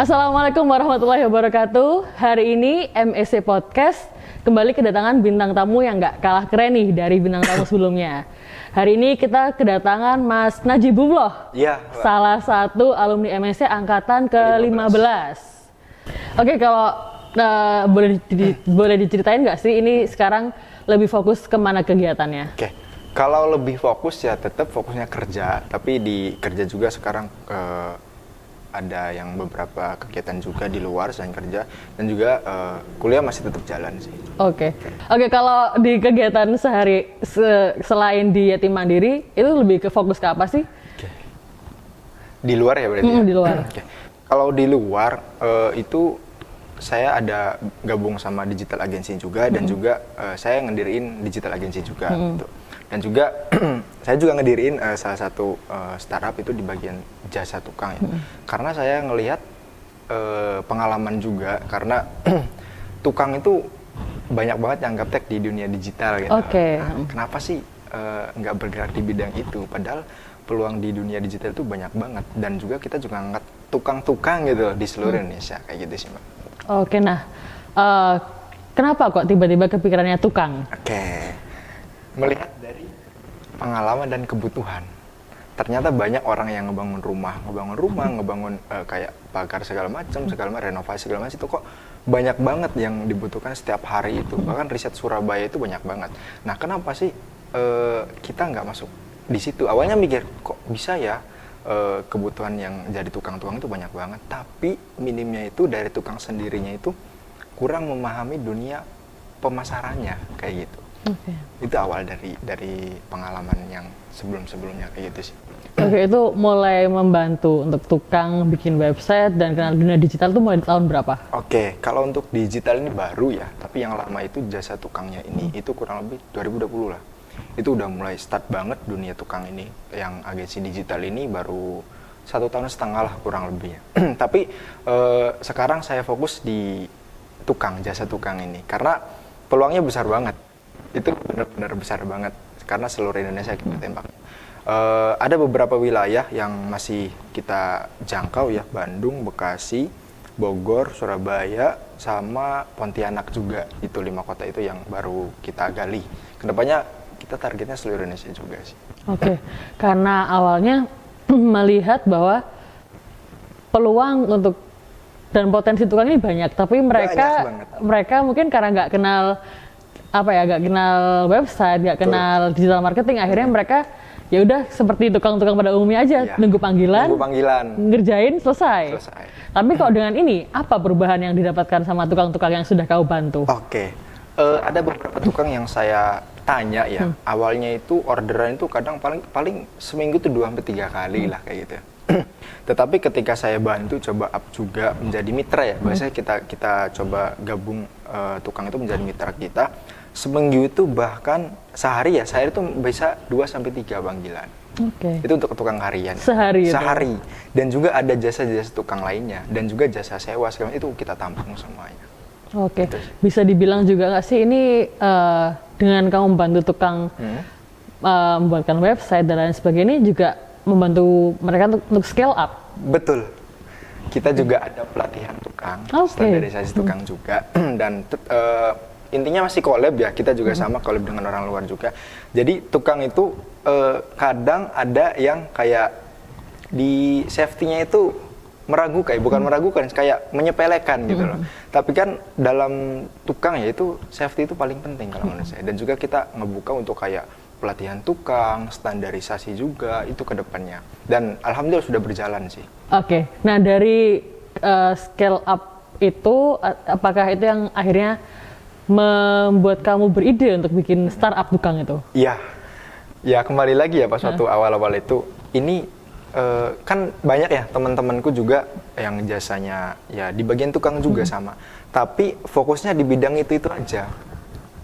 Assalamualaikum warahmatullahi wabarakatuh. Hari ini MEC Podcast kembali kedatangan bintang tamu yang gak kalah keren nih dari bintang tamu sebelumnya. Hari ini kita kedatangan Mas Najibullah, salah satu alumni MEC angkatan ke-15. Oke, kalau boleh diceritain nggak sih ini sekarang lebih fokus kemana kegiatannya? Oke, kalau lebih fokus ya tetap fokusnya kerja, tapi di kerja juga sekarang ada yang beberapa kegiatan juga di luar selain kerja, dan juga kuliah masih tetap jalan sih. Oke, kalau di kegiatan sehari selain di Yatim Mandiri itu lebih ke fokus ke apa sih? Oke. Di luar ya berarti? Di luar. Oke. Kalau di luar itu saya ada gabung sama digital agency juga, dan juga saya ngediriin digital agency juga gitu. Dan juga saya juga ngediriin salah satu startup itu di bagian jasa tukang ya. Karena saya ngelihat pengalaman juga, karena tukang itu banyak banget yang gaptek di dunia digital gitu. Nah, kenapa sih nggak bergerak di bidang itu? Padahal peluang di dunia digital itu banyak banget, dan juga kita juga ngangkat tukang-tukang gitu di seluruh Indonesia kayak gitu sih, Mbak. Oke, nah kenapa kok tiba-tiba kepikirannya tukang? Oke. Melihat dari pengalaman dan kebutuhan, ternyata banyak orang yang ngebangun rumah, ngebangun kayak pagar segala macam, renovasi segala macam, itu kok banyak banget yang dibutuhkan setiap hari itu. Bahkan riset Surabaya itu banyak banget. Nah, kenapa sih kita nggak masuk di situ? Awalnya mikir, kok bisa ya kebutuhan yang jadi tukang-tukang itu banyak banget, tapi minimnya itu dari tukang sendirinya itu kurang memahami dunia pemasarannya kayak gitu. Itu awal dari pengalaman yang sebelumnya kayak gitu sih. Itu mulai membantu untuk tukang bikin website dan kenal dunia digital itu mulai di tahun berapa? Oke, kalau untuk digital ini baru ya, tapi yang lama itu jasa tukangnya ini itu kurang lebih 2020 lah. Itu udah mulai start banget dunia tukang ini. Yang agensi digital ini baru 1,5 tahun lah kurang lebih ya. Tapi sekarang saya fokus di jasa tukang ini karena peluangnya besar banget. Itu benar-benar besar banget karena seluruh Indonesia kita tembak. Ada beberapa wilayah yang masih kita jangkau ya, Bandung, Bekasi, Bogor, Surabaya, sama Pontianak juga. Itu 5 kota itu yang baru kita gali. Kedepannya kita targetnya seluruh Indonesia juga sih. Oke, karena awalnya melihat bahwa peluang untuk dan potensi tukang ini banyak, tapi mereka mungkin karena nggak kenal website, nggak kenal digital marketing, akhirnya mereka ya udah seperti tukang-tukang pada umumnya aja, nunggu panggilan, ngerjain selesai. Tapi kalau dengan ini, apa perubahan yang didapatkan sama tukang-tukang yang sudah kau bantu? Oke, ada beberapa tukang yang saya tanya ya, awalnya itu orderan itu kadang paling seminggu tuh 2-3 kali lah kayak gitu. Tetapi ketika saya bantu coba up juga menjadi mitra ya, biasanya kita coba gabung tukang itu menjadi mitra kita. Seminggu itu bahkan sehari itu bisa 2-3 panggilan. Itu untuk tukang harian. Sehari. Dan juga ada jasa-jasa tukang lainnya, dan juga jasa sewa segala itu kita tampung semuanya. Gitu. Bisa dibilang juga nggak sih ini dengan kamu membantu tukang membuatkan website dan lain sebagainya juga membantu mereka untuk scale up? Betul. Kita juga ada pelatihan tukang, standarisasi tukang juga, dan intinya masih collab ya, kita juga sama collab dengan orang luar juga. Jadi tukang itu kadang ada yang kayak di safety-nya itu bukan meragukan, kayak menyepelekan gitu loh. Tapi kan dalam tukang ya itu safety itu paling penting kalau menurut saya. Dan juga kita ngebuka untuk kayak pelatihan tukang, standarisasi juga itu ke depannya. Dan alhamdulillah sudah berjalan sih. Oke. Nah, dari scale up itu apakah itu yang akhirnya membuat kamu beride untuk bikin startup tukang itu? Iya. Ya kembali lagi ya pas waktu awal-awal itu ini kan banyak ya teman-temanku juga yang jasanya ya di bagian tukang juga sama. Tapi fokusnya di bidang itu aja.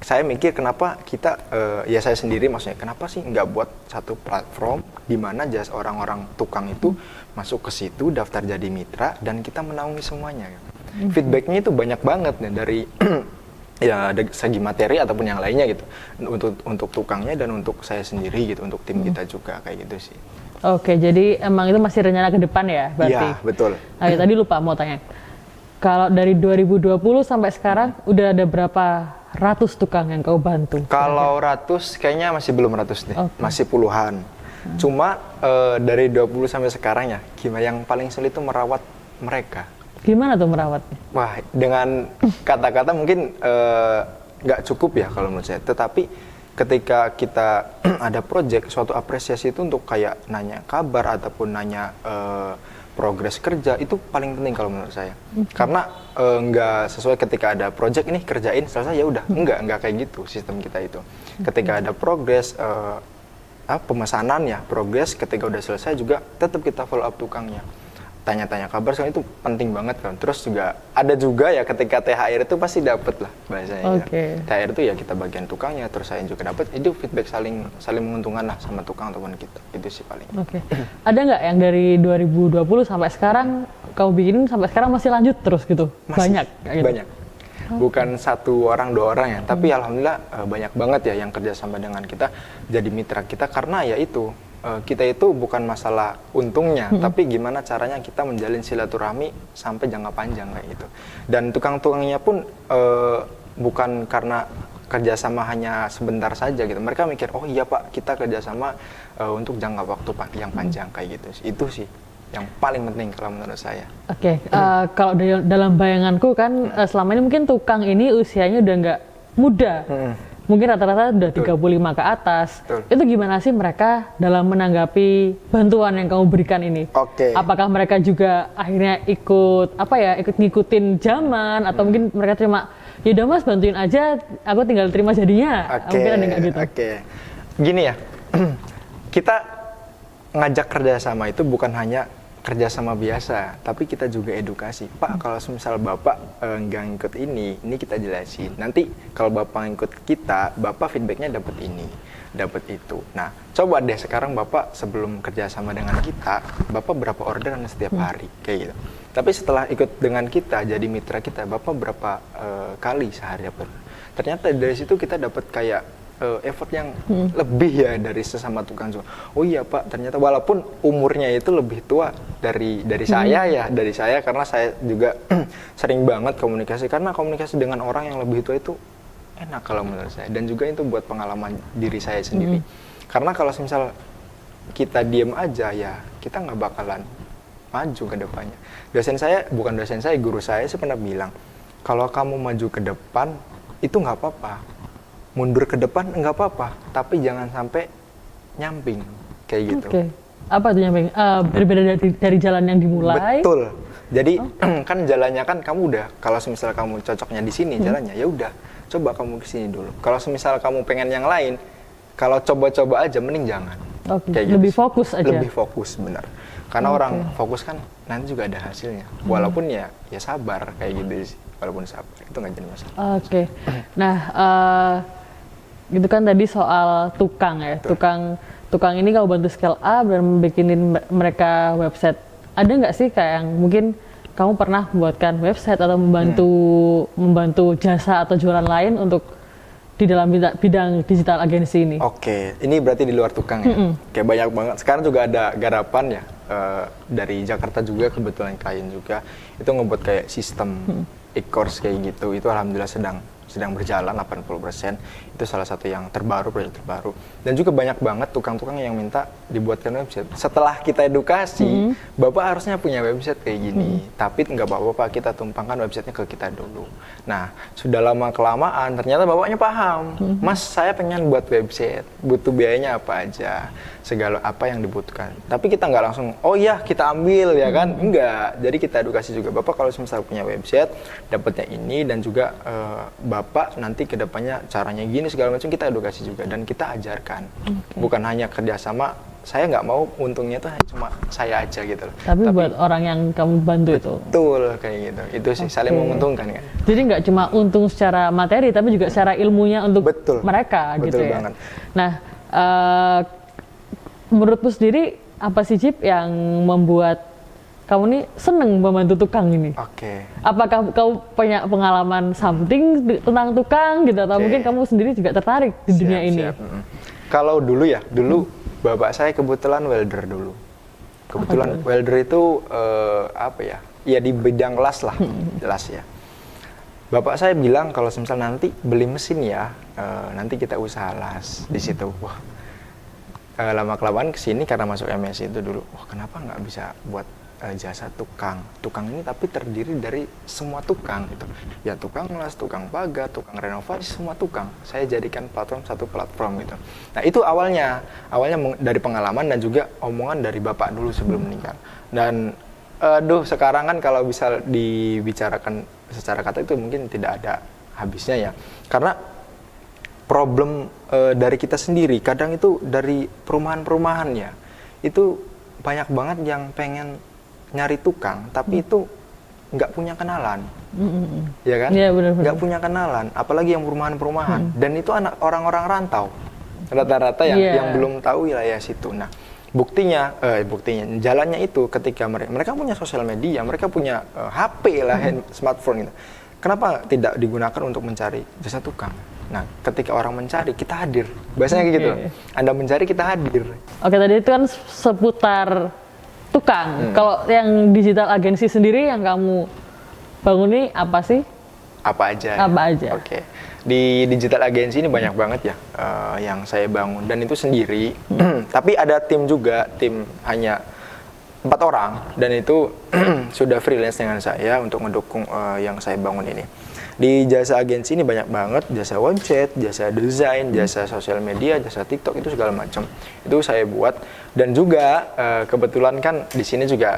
Saya mikir kenapa kita, ya saya sendiri maksudnya, kenapa sih nggak buat satu platform di mana jasa orang-orang tukang itu masuk ke situ, daftar jadi mitra, dan kita menaungi semuanya. Feedbacknya itu banyak banget nih dari ya segi materi ataupun yang lainnya gitu. Untuk tukangnya dan untuk saya sendiri gitu, untuk tim kita juga kayak gitu sih. Oke, jadi emang itu masih rencana ke depan ya berarti? Iya, betul. Oke, tadi lupa mau tanya. Kalau dari 2020 sampai sekarang udah ada berapa ratus tukang yang kau bantu? Kalau ratus kayaknya masih belum ratus deh, masih puluhan. Cuma dari 20 sampai sekarang ya, gimana yang paling sulit itu merawat mereka. Gimana tuh merawatnya? Wah, dengan kata-kata mungkin nggak cukup ya kalau menurut saya. Tetapi ketika kita ada project, suatu apresiasi itu untuk kayak nanya kabar ataupun nanya progres kerja, itu paling penting kalau menurut saya. Karena nggak sesuai ketika ada project ini kerjain selesai ya udah. Nggak kayak gitu sistem kita itu. Ketika ada progres, pemesanan ya, progres ketika udah selesai juga tetap kita follow up tukangnya. Tanya-tanya kabar, soalnya itu penting banget kan. Terus juga ada juga ya ketika THR itu pasti dapat lah bahasanya. Oke. THR itu ya kita bagian tukangnya, terus saya juga dapat. Itu feedback saling menguntungkan lah sama tukang ataupun kita. Itu sih paling. Oke. Ada nggak yang dari 2020 sampai sekarang kau bikin sampai sekarang masih lanjut terus gitu? Masih, banyak. Gitu? Banyak. Bukan satu orang dua orang ya, tapi alhamdulillah banyak banget ya yang kerjasama dengan kita jadi mitra kita karena ya itu. Kita itu bukan masalah untungnya, tapi gimana caranya kita menjalin silaturahmi sampai jangka panjang kayak gitu. Dan tukang-tukangnya pun bukan karena kerjasama hanya sebentar saja gitu. Mereka mikir, oh iya Pak, kita kerjasama untuk jangka waktu yang panjang kayak gitu. Itu sih yang paling penting kalau menurut saya. Oke, kalau dalam bayanganku kan selama ini mungkin tukang ini usianya udah nggak muda. Mungkin rata-rata udah 35 ke atas. Betul. Itu gimana sih mereka dalam menanggapi bantuan yang kamu berikan ini? Oke. Apakah mereka juga akhirnya ikut ngikutin zaman atau mungkin mereka terima, ya udah Mas bantuin aja, aku tinggal terima jadinya. Mungkin ada nggak gitu? Oke. Gini ya, kita ngajak kerjasama itu bukan hanya kerjasama biasa, tapi kita juga edukasi. Pak, kalau misal Bapak nggak ngikut ini kita jelasin. Nanti kalau Bapak ngikut kita, Bapak feedbacknya dapat ini, dapat itu. Nah, coba deh sekarang Bapak sebelum kerjasama dengan kita, Bapak berapa orderan setiap hari, kayak gitu. Tapi setelah ikut dengan kita, jadi mitra kita, Bapak berapa kali sehari apa? Ternyata dari situ kita dapat kayak effort yang lebih ya dari sesama tukang cukur. Oh iya Pak, ternyata walaupun umurnya itu lebih tua dari saya ya, dari saya karena saya juga sering banget komunikasi karena komunikasi dengan orang yang lebih tua itu enak kalau menurut saya dan juga itu buat pengalaman diri saya sendiri. Karena kalau misal kita diem aja ya, kita nggak bakalan maju ke depannya. Guru saya sih pernah bilang, kalau kamu maju ke depan itu nggak apa-apa. Mundur ke depan nggak apa-apa, tapi jangan sampai nyamping kayak gitu. Oke. Apa tuh nyamping? Berbeda dari jalan yang dimulai. Betul. Jadi kan jalannya kan kamu udah, kalau semisal kamu cocoknya di sini jalannya, ya udah, coba kamu ke sini dulu. Kalau semisal kamu pengen yang lain, kalau coba-coba aja mending jangan. Oke. Kayak Lebih gitu. fokus aja. Lebih fokus benar. Karena orang fokus kan nanti juga ada hasilnya. Walaupun ya sabar kayak gitu sih. Walaupun sabar itu nggak jadi masalah. Oke. Nah, gitu kan tadi soal tukang ya. Tukang ini kau bantu scale up dan bikinin mereka website. Ada nggak sih kayak yang mungkin kamu pernah membuatkan website atau membantu jasa atau jualan lain untuk di dalam bidang digital agency ini? Oke, ini berarti di luar tukang ya. Kayak banyak banget. Sekarang juga ada garapan ya dari Jakarta juga kebetulan klien juga itu ngebuat kayak sistem e-course kayak gitu. Itu alhamdulillah sedang berjalan 80%. Itu salah satu yang proyek terbaru. Dan juga banyak banget tukang-tukang yang minta dibuatkan website. Setelah kita edukasi, Bapak harusnya punya website kayak gini. Tapi nggak apa-apa, kita tumpangkan websitenya ke kita dulu. Nah, sudah lama-kelamaan ternyata Bapaknya paham. Mas, saya pengen buat website. Butuh biayanya apa aja. Segala apa yang dibutuhkan. Tapi kita nggak langsung, oh iya kita ambil ya kan. Enggak. Jadi kita edukasi juga. Bapak kalau misalnya punya website, dapatnya ini dan juga Bapak nanti kedepannya caranya gini segala macam kita edukasi juga dan kita ajarkan. Bukan hanya kerjasama, saya nggak mau untungnya tuh cuma saya aja gitu loh. Tapi buat orang yang kamu bantu itu. Betul kayak gitu. Itu sih saling menguntungkan kan. Jadi nggak cuma untung secara materi tapi juga secara ilmunya untuk mereka betul gitu ya. Banget. Nah, menurutmu sendiri apa sih Jip yang membuat kamu nih seneng membantu tukang ini? Oke. Apakah kau punya pengalaman something tentang tukang gitu atau mungkin kamu sendiri juga tertarik di dunia ini? Kalau dulu Bapak saya kebetulan welder dulu. Kebetulan welder itu apa ya? Ya di bidang las lah, las ya. Bapak saya bilang kalau misal nanti beli mesin ya, nanti kita usaha las di situ. Wah, lama kelamaan kesini karena masuk MSI itu dulu. Wah, kenapa nggak bisa buat jasa tukang? Tukang ini tapi terdiri dari semua tukang gitu. Ya tukang las, tukang pagar, tukang renovasi, semua tukang. Saya jadikan platform satu platform gitu. Nah itu awalnya dari pengalaman dan juga omongan dari bapak dulu sebelum meninggal. Dan sekarang kan kalau bisa dibicarakan secara kata itu mungkin tidak ada habisnya ya, karena problem dari kita sendiri kadang itu dari perumahan-perumahan ya, itu banyak banget yang pengen nyari tukang tapi itu nggak punya kenalan, ya kan? Iya, benar-benar. Nggak punya kenalan, apalagi yang perumahan-perumahan, dan itu anak orang-orang rantau rata-rata yang belum tahu wilayah situ. Nah buktinya jalannya itu ketika mereka punya sosial media, mereka punya HP lah, smartphone gitu. Kenapa tidak digunakan untuk mencari jasa tukang? Nah, ketika orang mencari, kita hadir. Biasanya kayak gitu. Anda mencari, kita hadir. Oke, tadi itu kan seputar tukang. Kalau yang digital agency sendiri yang kamu bangun ini apa sih? Apa aja? Apa aja? Oke. Di digital agency ini banyak banget ya yang saya bangun, dan itu sendiri. Tapi ada tim juga, tim hanya 4 orang, dan itu sudah freelance dengan saya untuk mendukung yang saya bangun ini. Di jasa agensi ini banyak banget, jasa website, jasa desain, jasa sosial media, jasa TikTok, itu segala macam. Itu saya buat, dan juga kebetulan kan di sini juga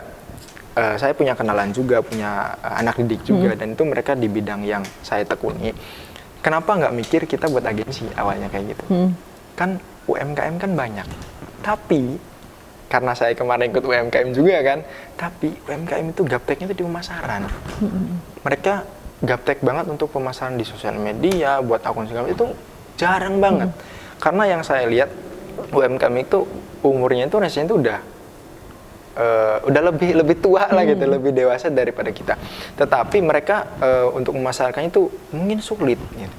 saya punya kenalan juga, punya anak didik juga, dan itu mereka di bidang yang saya tekuni. Kenapa nggak mikir kita buat agensi awalnya kayak gitu? Kan UMKM kan banyak, tapi karena saya kemarin ikut UMKM juga kan, tapi UMKM itu gapteknya itu di pemasaran. Mereka gaptek banget untuk pemasaran di sosial media, buat akun segala itu jarang banget. Karena yang saya lihat UMKM itu umurnya itu rasanya itu udah lebih tua lah gitu, lebih dewasa daripada kita. Tetapi mereka untuk memasarkannya itu mungkin sulit gitu.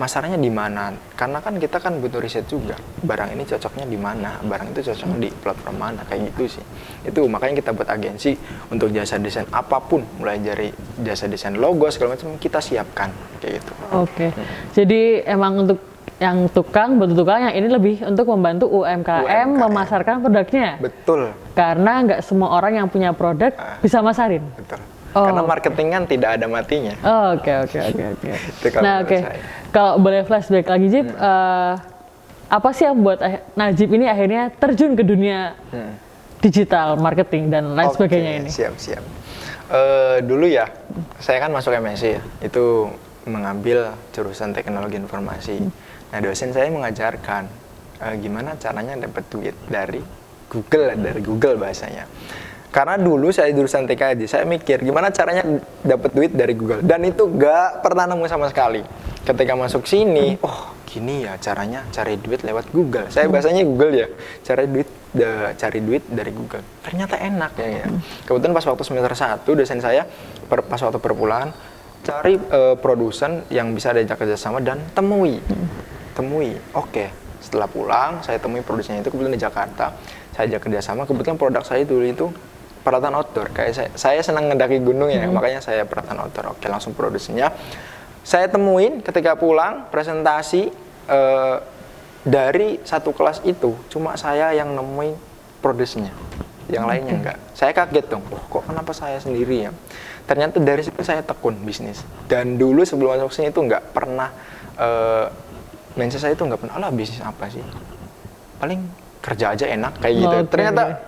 Masarnya di mana? Karena kan kita kan butuh riset juga. Barang ini cocoknya di mana? Barang itu cocoknya di platform mana? Kayak gitu sih. Itu makanya kita buat agensi untuk jasa desain apapun, mulai dari jasa desain logo segala macam kita siapkan kayak gitu. Oke. Jadi emang untuk yang tukang, bantu tukang, yang ini lebih untuk membantu UMKM memasarkan produknya. Betul. Karena nggak semua orang yang punya produk bisa masarin. Betul. Karena marketing kan tidak ada matinya. Oke. Nah, oke. Kalau boleh flashback lagi, Jip, apa sih yang buat Najib ini akhirnya terjun ke dunia digital marketing dan lain sebagainya ini? Siap. Dulu ya, saya kan masuk MSI ya, itu mengambil jurusan teknologi informasi. Nah, dosen saya mengajarkan gimana caranya dapat duit dari Google bahasanya. Karena dulu saya jurusan TKJ, saya mikir gimana caranya dapat duit dari Google, dan itu gak pernah nemu sama sekali. Ketika masuk sini, oh gini ya caranya cari duit lewat Google. Saya bahasanya Google ya, cari duit dari Google. Ternyata enak ya. Kebetulan pas waktu semester 1 dosen saya pas waktu perpulangan cari produsen yang bisa diajak kerjasama dan temui. Oke. Setelah pulang, saya temui produsennya itu kebetulan di Jakarta. Saya ajak kerjasama. Kebetulan produk saya dulu itu peralatan outdoor. Kayak saya senang ngedaki gunung ya, makanya saya peralatan outdoor. Oke, langsung produsennya saya temuin ketika pulang presentasi dari satu kelas itu cuma saya yang nemuin produsennya, yang lainnya enggak. Saya kaget dong, kok kenapa saya sendiri ya? Ternyata dari situ saya tekun bisnis. Dan dulu sebelum masuk sini itu nggak pernah mindset saya itu nggak pernah, bisnis apa sih? Paling kerja aja enak kayak gitu.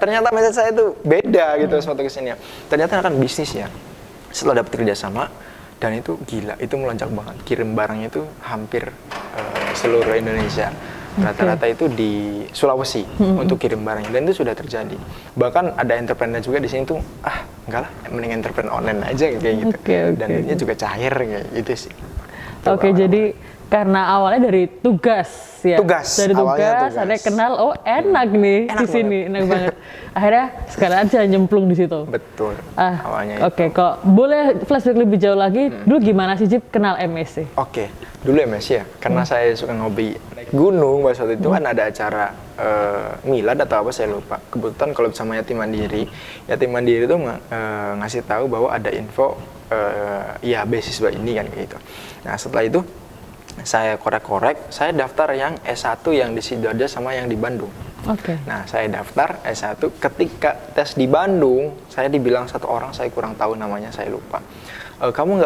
Ternyata mindset saya itu beda gitu suatu kesini. Ternyata kan bisnis ya. Setelah dapat kerjasama, dan itu gila, itu melonjak banget. Kirim barangnya itu hampir seluruh Indonesia. Rata-rata itu di Sulawesi untuk kirim barangnya, dan itu sudah terjadi. Bahkan ada entrepreneur juga di sini tuh, enggak lah, mending entrepreneur online aja kayak gitu. Dan ini juga cair kayak gitu sih. Oke, awalnya. jadi karena awalnya dari tugas ya. Tugas, Dari awalnya tugas, tugas. akhirnya kenal, oh enak nih Enak di sini, enak banget. Akhirnya sekarang aja nyemplung di situ. Betul. Ah, Awalnya oke, kok boleh flashback lebih jauh lagi, dulu gimana sih Jip kenal MSC? Oke, dulu MS ya, karena saya suka ngopi naik gunung, pada saat itu kan ada acara milad atau apa saya lupa. Kebetulan kalau sama Yatim Mandiri itu ngasih tahu bahwa ada info ya beasiswa ini kan gitu. Nah setelah itu saya korek-korek, saya daftar yang S1 yang di Sidoarjo sama yang di Bandung. Oke. Nah, saya daftar S1, ketika tes di Bandung, saya dibilang satu orang, saya kurang tahu namanya, saya lupa. Kamu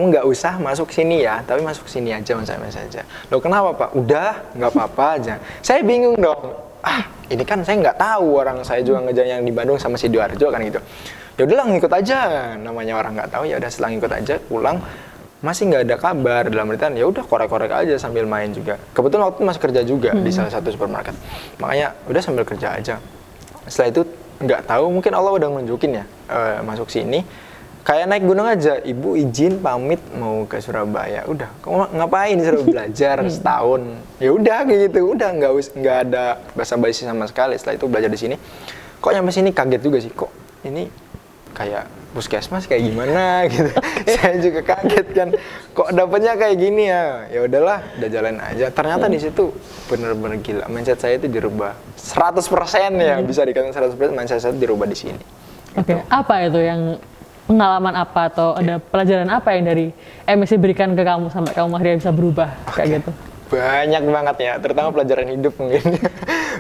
nggak usah masuk sini ya, tapi masuk sini aja, mas saja. Loh kenapa Pak? Udah, nggak apa-apa aja. Saya bingung dong. Ini kan saya nggak tahu, orang saya juga ngejar yang di Bandung sama Sidoarjo kan gitu. Ya udahlah ngikut aja, namanya orang nggak tahu, ya udah setelah ngikut aja, pulang. Masih nggak ada kabar, dalam artian ya udah korek-korek aja sambil main juga. Kebetulan waktu itu masih kerja juga di salah satu supermarket, makanya udah sambil kerja aja. Setelah itu nggak tahu, mungkin Allah udah nunjukin ya masuk sini. Kayak naik gunung aja, ibu izin pamit mau ke Surabaya. Udah, kamu ngapain disuruh belajar setahun? Ya udah kayak gitu, udah nggak ada basa-basi sama sekali. Setelah itu belajar di sini, kok nyampe sini kaget juga sih, kok ini kayak puskesmas kayak gimana gitu. Saya juga kaget kan, kok dapatnya kayak gini ya. Ya udahlah, udah jalan aja. Ternyata di situ bener-bener gila. Mindset saya itu dirubah 100% ya, bisa dikatakan 100% mindset saya dirubah di sini. Oke, apa itu yang pengalaman apa atau ada pelajaran apa yang dari MSC berikan ke kamu sampai kamu akhirnya bisa berubah kayak gitu? Banyak banget ya, terutama pelajaran hidup mungkin.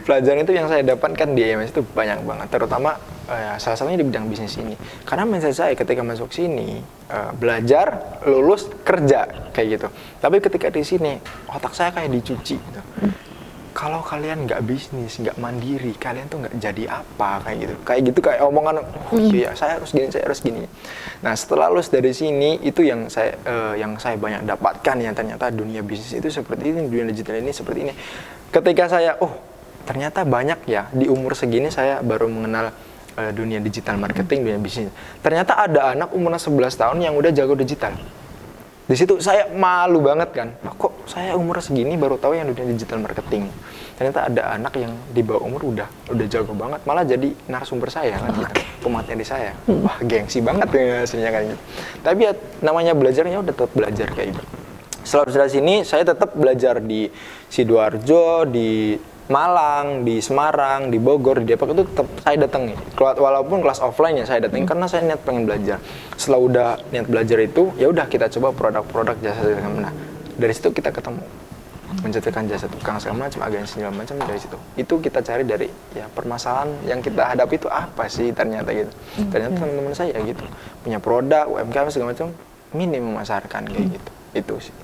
Pelajaran itu yang saya dapatkan di MS itu banyak banget, terutama salah satunya di bidang bisnis ini. Karena mindset saya ketika masuk sini, belajar, lulus, kerja, kayak gitu. Tapi ketika di sini, otak saya kayak dicuci gitu. Kalau kalian nggak bisnis, nggak mandiri, kalian tuh nggak jadi apa, kayak omongan, oh iya saya harus gini. Nah setelah lulus dari sini, itu yang saya banyak dapatkan ya, ternyata dunia bisnis itu seperti ini, dunia digital ini seperti ini. Ketika saya, ternyata banyak ya, di umur segini saya baru mengenal dunia digital marketing, dunia bisnis. Ternyata ada anak umur 11 tahun yang udah jago digital. Di situ saya malu banget kan, kok saya umur segini baru tahu yang dunia digital marketing. Ternyata ada anak yang di bawah umur udah jago banget, malah jadi narasumber saya kan gitu, pemateri saya. Wah gengsi banget ya hasilnya kan gitu. Tapi ya namanya belajarnya udah tetap belajar kayak gitu. Setelah sini saya tetap belajar di Sidoarjo, di Malang, di Semarang, di Bogor, di Depok itu tetap saya datangi. Walaupun kelas offline ya saya datangi karena saya niat pengen belajar. Setelah udah niat belajar itu, ya udah kita coba produk-produk jasa tukang. Nah, dari situ kita ketemu menjatuhkan jasa tukang segala macam, agensi segala macam dari situ. Itu kita cari dari ya permasalahan yang kita hadapi itu apa sih ternyata gitu. Ternyata teman-teman saya gitu punya produk, UMKM segala macam, minim memasarkan kayak gitu. Itu sih.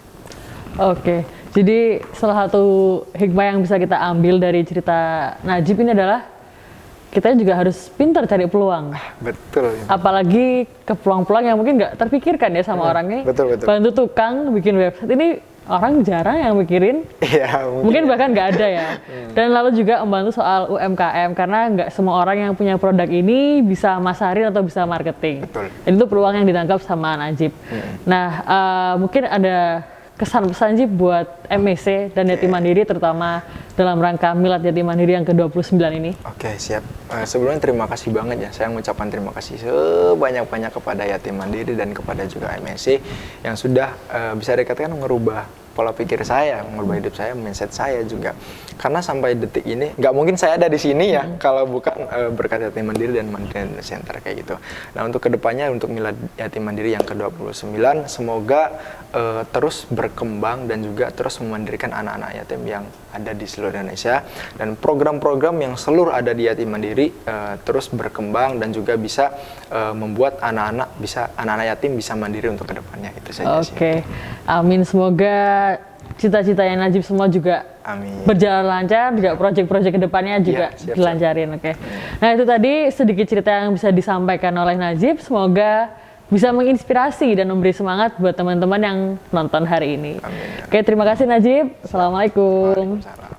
Oke, jadi salah satu hikmah yang bisa kita ambil dari cerita Najib ini adalah kita juga harus pintar cari peluang. Betul. Apalagi ke peluang-peluang yang mungkin nggak terpikirkan ya sama orangnya. Betul. Bantu tukang bikin website ini orang jarang yang mikirin. Iya, mungkin bahkan nggak ada ya. Dan lalu juga membantu soal UMKM karena nggak semua orang yang punya produk ini bisa masarin atau bisa marketing. Betul. Dan itu peluang yang ditangkap sama Najib. Nah, mungkin ada kesan-pesan sih buat MSC dan Yatim Mandiri terutama dalam rangka Milad Yatim Mandiri yang ke-29 ini. Oke, siap. Sebelumnya terima kasih banget ya. Saya mengucapkan terima kasih sebanyak-banyak kepada Yatim Mandiri dan kepada juga MSC yang sudah bisa dikatakan merubah pola pikir saya, mengubah hidup saya, mindset saya juga. Karena sampai detik ini, nggak mungkin saya ada di sini ya, kalau bukan berkat Yatim Mandiri dan Mandiri Center kayak gitu. Nah untuk kedepannya, untuk Milad Yatim Mandiri yang ke-29, semoga terus berkembang dan juga terus memandirikan anak-anak yatim yang ada di seluruh Indonesia. Dan program-program yang seluruh ada di Yatim Mandiri terus berkembang dan juga bisa membuat anak-anak yatim bisa mandiri untuk kedepannya. Itu saja sih. Oke, amin. Semoga cita-citanya Najib semua juga berjalan lancar, juga proyek-proyek kedepannya juga dilancarin. Oke. Nah itu tadi sedikit cerita yang bisa disampaikan oleh Najib. Semoga bisa menginspirasi dan memberi semangat buat teman-teman yang nonton hari ini. Amin. Oke, terima kasih Najib. Assalamualaikum. Waalaikumsalam.